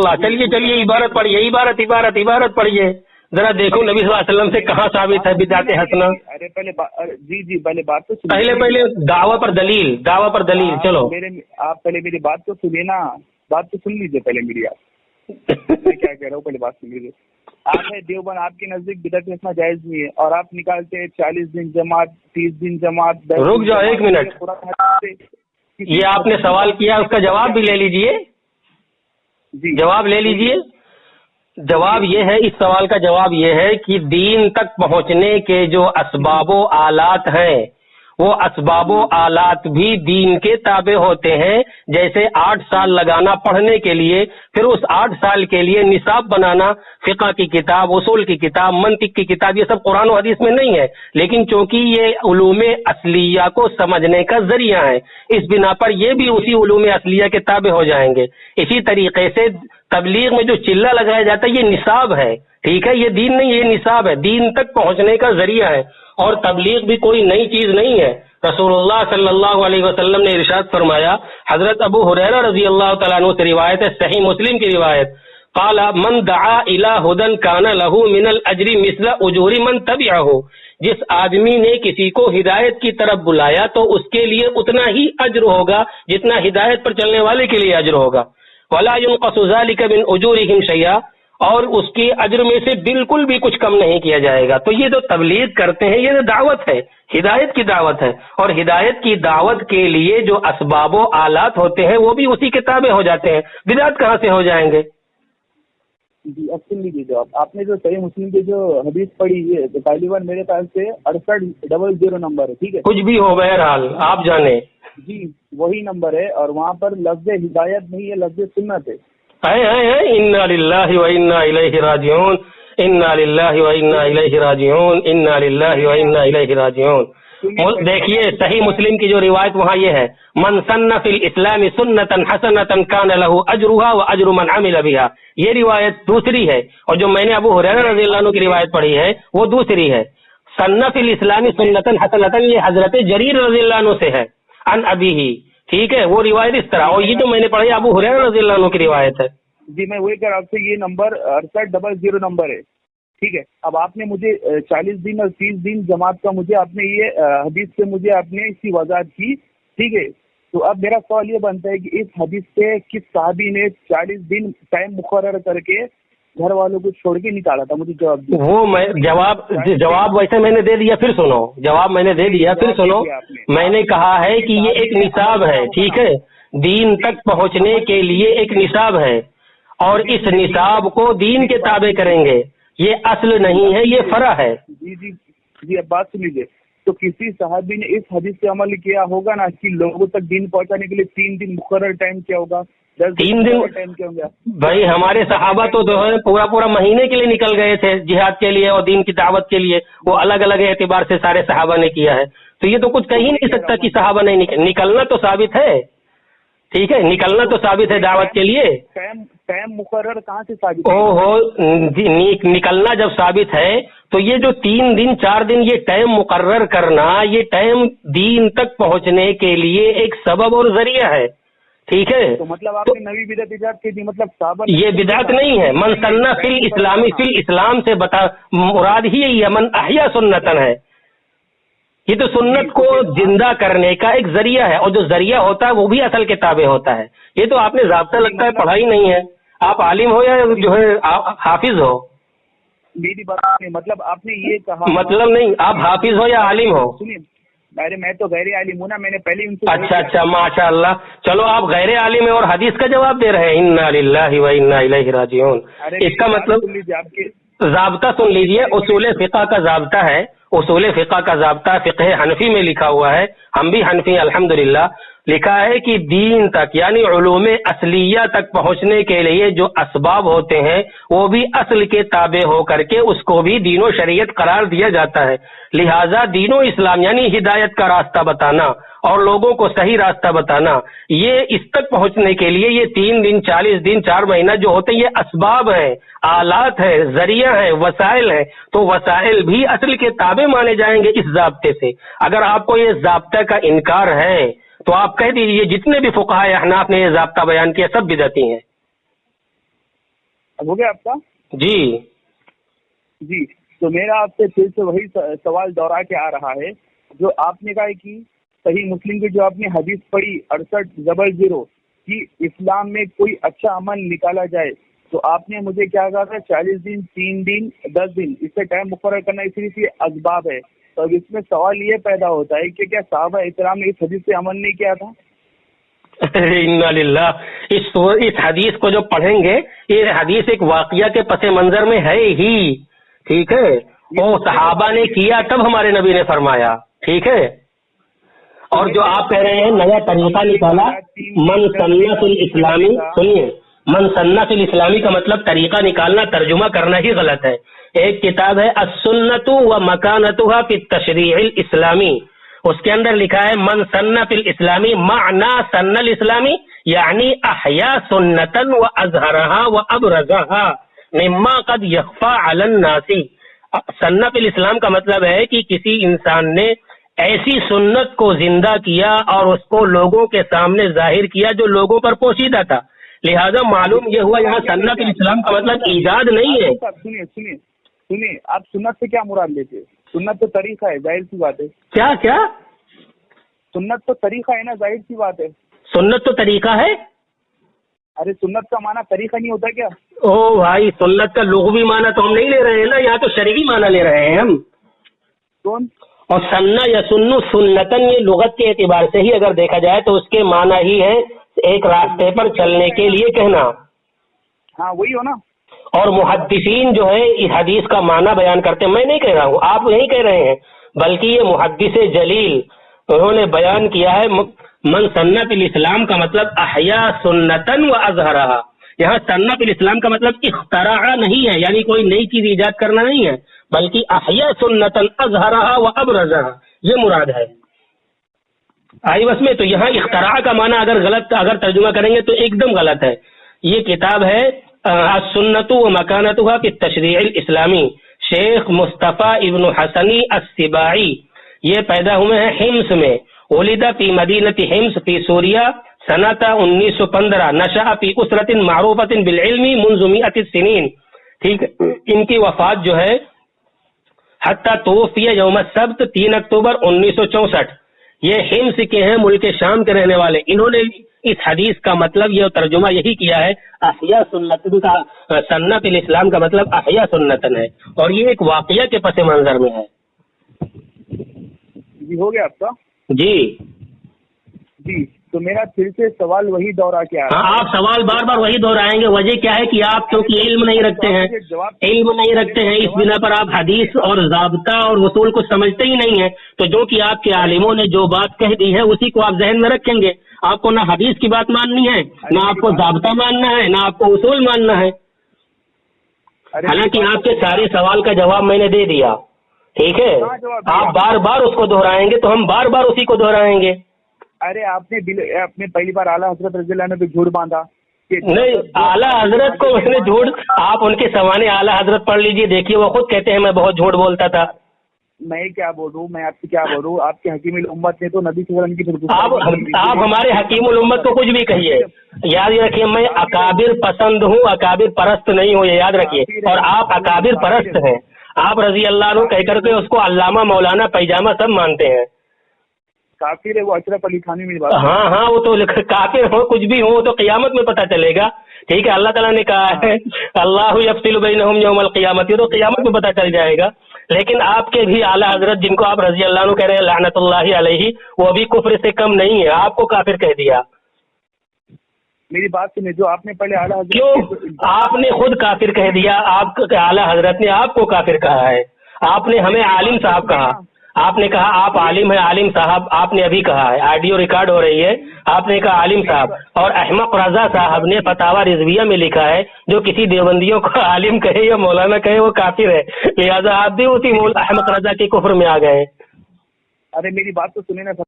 اللہ، چلیے چلیے عبارت پڑھیے، عبارت پڑھیے، ذرا دیکھو نبی صلی اللہ علیہ وسلم سے کہاں ثابت ہے بدعت حسنہ. ارے جی پہلے بات تو پہلے دعویٰ پر دلیل چلو. آپ پہلے میری بات تو سنیے نا، بات تو سن لیجیے پہلے میری. آپ میں کیا کہہ رہا ہوں پہلے بات سن لیجیے. آپ ہے دیوبند، آپ کے نزدیک بدعت حسنہ جائز نہیں ہے، اور آپ نکالتے ہیں 40 دن جماعت، 30 دن جماعت. رک جاؤ ایک منٹ، یہ آپ نے سوال کیا، اس کا جواب بھی لے لیجئے. جی جواب لے لیجئے. جواب یہ ہے، اس سوال کا جواب یہ ہے کہ دین تک پہنچنے کے جو اسباب و آلات ہیں، وہ اسباب و آلات بھی دین کے تابع ہوتے ہیں. جیسے 8 سال لگانا پڑھنے کے لیے، پھر اس 8 سال کے لیے نصاب بنانا، فقہ کی کتاب، اصول کی کتاب، منطق کی کتاب، یہ سب قرآن و حدیث میں نہیں ہے، لیکن چونکہ یہ علوم اصلیہ کو سمجھنے کا ذریعہ ہے، اس بنا پر یہ بھی اسی علوم اصلیہ کے تابع ہو جائیں گے. اسی طریقے سے تبلیغ میں جو چلہ لگایا جاتا ہے یہ نصاب ہے، ٹھیک ہے، یہ دین نہیں، یہ نصاب ہے، دین تک پہنچنے کا ذریعہ ہے. اور تبلیغ بھی کوئی نئی چیز نہیں ہے. رسول اللہ صلی اللہ علیہ وسلم نے ارشاد فرمایا، حضرت ابو ہریرہ رضی اللہ تعالیٰ عنہ سے روایت ہے، صحیح مسلم کی روایت، قال من دعا الى هدى كان له من الاجر مثل اجور من تبعه. جس آدمی نے کسی کو ہدایت کی طرف بلایا تو اس کے لیے اتنا ہی اجر ہوگا جتنا ہدایت پر چلنے والے کے لیے اجر ہوگا. ولا ينقص ذلك من اجورهم شيئا، اور اس کے اجر میں سے بالکل بھی کچھ کم نہیں کیا جائے گا. تو یہ جو تبلیغ کرتے ہیں یہ دعوت ہے، ہدایت کی دعوت ہے، اور ہدایت کی دعوت کے لیے جو اسباب و آلات ہوتے ہیں وہ بھی اسی کے تابع ہو جاتے ہیں. بدعت کہاں سے ہو جائیں گے؟ جی اب سن لیجیے جواب. آپ نے جو صحیح مسلم کی جو حدیث پڑھی ہے تو پہلی بار میرے خیال سے 6800 نمبر ہے، ٹھیک ہے، کچھ بھی ہو بہرحال آپ جانے. جی وہی نمبر ہے، اور وہاں پر لفظ ہدایت نہیں ہے، لفظ سنت ہے. انا للہ و انا الیہ راجعون، انا للہ و انا الیہ راجعون، انا للہ و انا الیہ راجعون. دیکھیے صحیح مسلم کی جو روایت وہاں یہ ہے، من سن فی الاسلام سنتا حسنتا کان له اجرها واجر من عمل بها. یہ روایت دوسری ہے، اور جو میں نے ابو ہریرہ رضی اللہ عنہ کی روایت پڑھی ہے وہ دوسری ہے. سن فی الاسلام سنتا حسنتا یہ حضرت جریر رضی اللہ عنہ سے ہے، عن ابیہ، ٹھیک ہے، وہ روایت اس طرح. اور یہ جو میں نے پڑھی ابو ہریرہ رضی اللہ عنہ کی روایت ہے. جی میں وہی کہہ رہا ہوں آپ سے، یہ نمبر 6800 نمبر ہے، ٹھیک ہے. اب آپ نے مجھے 40 دن اور 30 دن جماعت کا مجھے آپ نے یہ حدیث سے مجھے آپ نے اس کی وضاحت کی، ٹھیک ہے. تو اب میرا سوال یہ بنتا ہے کہ اس حدیث سے کس صحابی نے 40 دن ٹائم مقرر کر کے گھر والوں کو چھوڑ کے نکالا تھا؟ مجھے جواب دیا. وہ میں جواب ویسے میں نے دے دیا، پھر سنو جواب میں نے دے دیا، پھر سنو. میں نے کہا ہے کہ یہ ایک نصاب ہے، ٹھیک ہے، دین تک پہنچنے کے لیے ایک نصاب ہے، اور اس نصاب کو دین کے تابع کریں گے. یہ اصل نہیں ہے، یہ فرع ہے. جی جی جی اب بات سن لیجیے. تو کسی صحابی نے اس حدیث سے عمل کیا ہوگا نا کہ لوگوں تک دین پہنچانے کے لیے 3 دن مقرر ٹائم کیا ہوگا، 10 3 دن ٹائم کیا ہوگا؟ بھائی ہمارے صحابہ تو جو ہے پورا مہینے کے لیے نکل گئے تھے جہاد کے لیے اور دین کی دعوت کے لیے. وہ الگ الگ اعتبار سے سارے صحابہ نے کیا ہے. تو یہ تو کچھ کہہ ہی نہیں سکتا کہ صحابہ نہیں نکلنا تو ثابت ہے، ٹھیک ہے، نکلنا تو ثابت ہے دعوت کے لیے. ٹائم مقرر کہاں سے ثابت ہے؟ نکلنا جب ثابت ہے تو یہ جو 3 دن 4 دن یہ ٹائم مقرر کرنا، یہ ٹائم دین تک پہنچنے کے لیے ایک سبب اور ذریعہ ہے، ٹھیک ہے. تو مطلب آپ نے نئی بدعت ایجاد کی تھی، مطلب صحابہ یہ بدعت نہیں ہے. من سن فی الاسلامی، فی الاسلام سے بتا مراد ہی یہی ہے، من احیا سنتن ہے. یہ تو سنت کو زندہ کرنے کا ایک ذریعہ ہے، اور جو ذریعہ ہوتا ہے وہ بھی اصل کے تابع ہوتا ہے. یہ تو آپ نے ضابطہ لگتا ہے پڑھائی نہیں ہے. آپ عالم ہو یا جو ہے حافظ ہو؟ میری بات نہیں، مطلب آپ نے یہ کہا، مطلب نہیں، آپ حافظ ہو یا عالم ہو؟ سنیے، ارے میں تو غیر عالم ہوں نا، میں نے پہلے ان سے اچھا ماشاء اللہ. چلو آپ غیر عالم ہیں اور حدیث کا جواب دے رہے ہیں، انا للہ و انا الیہ راجعون. اس کا مطلب آپ کے ضابطہ سن لیجئے. اصول فقہ کا ضابطہ ہے، اصول فقہ کا ضابطہ فقہ حنفی میں لکھا ہوا ہے. ہم بھی حنفی الحمدللہ. لکھا ہے کہ دین تک یعنی علوم اصلیہ تک پہنچنے کے لیے جو اسباب ہوتے ہیں وہ بھی اصل کے تابع ہو کر کے اس کو بھی دین و شریعت قرار دیا جاتا ہے. لہٰذا دین و اسلام یعنی ہدایت کا راستہ بتانا اور لوگوں کو صحیح راستہ بتانا، یہ اس تک پہنچنے کے لیے یہ 3 دن 40 دن 4 مہینہ جو ہوتے ہیں یہ اسباب ہیں، آلات ہے، ذریعہ ہے، وسائل ہیں. تو وسائل بھی اصل کے تابع مانے جائیں گے اس ضابطے سے. اگر آپ کو یہ ضابطہ کا انکار ہے تو آپ کہہ دیجیے جتنے بھی فقہاء احناف نے یہ ضابطہ بیان کیا سب بدعتی ہیں. اب ہو گیا آپ کا؟ جی جی، تو میرا آپ سے پھر سے وہی سوال دوہرا کے آ رہا ہے جو آپ نے کہا کہ صحیح مسلم کی جو آپ نے حدیث پڑھی 6800 کہ اسلام میں کوئی اچھا عمل نکالا جائے، تو آپ نے مجھے کیا کہا تھا 40 دن 3 دن 10 دن اس سے ٹائم مقرر کرنا، اسی لیے اسباب ہے. تو اب اس میں سوال یہ پیدا ہوتا ہے کہ کیا صحابہ اکرام نے اس حدیث سے عمل نہیں کیا تھا؟ انا للہ. اس حدیث کو جو پڑھیں گے، یہ حدیث ایک واقعہ کے پس منظر میں ہے ہی، ٹھیک ہے. وہ صحابہ نے کیا تب ہمارے نبی نے فرمایا، ٹھیک ہے. اور جو آپ کہہ رہے ہیں نیا طریقہ نکالا، من سنت الاسلامی، سنیے، من سنت الاسلامی کا مطلب طریقہ نکالنا، ترجمہ کرنا ہی غلط ہے. ایک کتاب ہے السنت و مکانتها فی التشریع الاسلامی، اس کے اندر لکھا ہے من سنت الاسلامی معنی سن الاسلامی یعنی احیا سنتا و اظہرها و ابرزها مما قد یخفى علی الناس. سنت الاسلام کا مطلب ہے کہ کسی انسان نے ایسی سنت کو زندہ کیا اور اس کو لوگوں کے سامنے ظاہر کیا جو لوگوں پر پوشیدہ تھا. لہذا معلوم یہ ہوا یہاں سنت الاسلام کا مطلب ایجاد نہیں ہے. سنیے، آپ سنت سے کیا مراد لیتے ہیں؟ سنت تو طریقہ ہے، ظاہر سی بات ہے. کیا سنت تو طریقہ ہے نا، ظاہر سی بات ہے. سنت تو طریقہ ہے. ارے سنت کا معنی طریقہ نہیں ہوتا کیا؟ او بھائی، سنت کا لغوی معنی تو ہم نہیں لے رہے ہیں نا، یہاں تو شرعی معنی لے رہے ہیں ہم. کون؟ اور سننا یا سنو سنتن، یہ لغت کے اعتبار سے ہی اگر دیکھا جائے تو اس کے معنی ہی ہے ایک راستے پر چلنے کے لیے کہنا. ہاں وہی ہو نا. اور محدثین جو ہے اس حدیث کا معنی بیان کرتے ہیں، میں نہیں کہہ رہا ہوں، آپ نہیں کہہ رہے ہیں، بلکہ یہ محدث جلیل انہوں نے بیان کیا ہے من سنت الاسلام کا مطلب احیا سنتن و اظہرها. یہاں سنت الاسلام کا مطلب اختراع نہیں ہے، یعنی کوئی نئی چیز ایجاد کرنا نہیں ہے، بلکہ احیا سنتن اظہرها و ابرزها، یہ مراد ہے. آئی بس میں تو یہاں اختراع کا معنی اگر ترجمہ کریں گے تو ایک دم غلط ہے. یہ کتاب ہے السنت و مکانتها فی التشریع الاسلامی، شیخ مصطفیٰ ابن حسنی السباعی. یہ پیدا ہوئے ہیں حمص میں، ولد فی مدینہ حمص فی سوریہ سنۃ 1915، نشأ فی اسرۃ معروفۃ بالعلم منذ 100 السنین. ٹھیک، ان کی وفات جو ہے حتی توفی یوم السبت 3 اکتوبر 1964. یہ حمص کے ہیں، ملک شام کے رہنے والے. انہوں نے اس حدیث کا مطلب یہ ترجمہ یہی کیا ہے، احیا سنتن کا سنت الاسلام کا مطلب احیا سنتن ہے، اور یہ ایک واقعہ کے پس منظر میں ہے. جی ہو گیا آپ کا؟ جی، تو میرا پھر سے سوال وہی دوہرا کے آ رہا ہے. ہاں، آپ سوال بار بار وہی دہرائیں گے. وجہ کیا ہے کہ آپ کیونکہ علم نہیں رکھتے ہیں، اس بنا پر آپ حدیث اور ضابطہ اور اصول کو سمجھتے ہی نہیں ہیں. تو جو کہ آپ کے عالموں نے جو بات کہہ دی ہے اسی کو آپ ذہن میں رکھیں گے. آپ کو نہ حدیث کی بات ماننی ہے، نہ آپ کو ضابطہ ماننا ہے، نہ آپ کو اصول ماننا ہے. حالانکہ آپ کے سارے سوال کا جواب میں نے دے دیا، ٹھیک ہے. آپ بار بار اس کو دہرائیں گے تو ہم بار بار اسی کو دہرائیں گے. ارے آپ نے پہلی بار اعلیٰ حضرت رضی اللہ عنہ پہ جھوٹ باندھا. نہیں، اعلیٰ حضرت کو اس نے جھوٹ، آپ ان کے سوانے اعلیٰ حضرت پڑھ لیجئے، دیکھیے وہ خود کہتے ہیں میں بہت جھوٹ بولتا تھا. میں کیا بولوں، میں آپ سے کیا بولوں. آپ کے حکیم الامت نے تو نبی صلی اللہ علیہ وسلم کی آپ ہمارے حکیم الامت کو کچھ بھی کہیے، یاد رکھیے میں اکابر پسند ہوں، اکابر پرست نہیں ہوں، یہ یاد رکھیے. اور آپ اکابر پرست ہیں، آپ رضی اللہ عنہ کہہ کر کے اس کو علامہ مولانا پیجامہ سب مانتے ہیں. کافر ہے وہ، اشرف علی تھانوی میں بات. ہاں وہ تو کافر ہو، کچھ بھی ہو، تو قیامت میں پتہ چلے گا. ٹھیک ہے، اللہ تعالیٰ نے کہا ہے اللہ یفصل بینہم یوم القیامت، تو قیامت میں پتہ چل جائے گا. لیکن آپ کے بھی اعلیٰ حضرت جن کو آپ رضی اللہ عنہ کہہ رہے ہیں لعنت اللہ علیہ، وہ بھی کفر سے کم نہیں ہے، آپ کو کافر کہہ دیا. میری بات سنیں، جو آپ نے پہلے اعلیٰ حضرت، کیوں آپ نے خود کافر کہہ دیا؟ آپ اعلیٰ حضرت نے آپ کو کافر کہا ہے. آپ نے ہمیں عالم صاحب کہا، آپ نے کہا آپ عالم ہیں، عالم صاحب آپ نے ابھی کہا ہے، آڈیو ریکارڈ ہو رہی ہے، آپ نے کہا عالم صاحب. اور احمق رضا صاحب نے فتاوی رضویہ میں لکھا ہے جو کسی دیوبندیوں کو عالم کہے یا مولانا کہے وہ کافر ہے. لہذا آپ بھی اسی احمق رضا کے کفر میں آ گئے. ارے میری بات تو سنیں نا.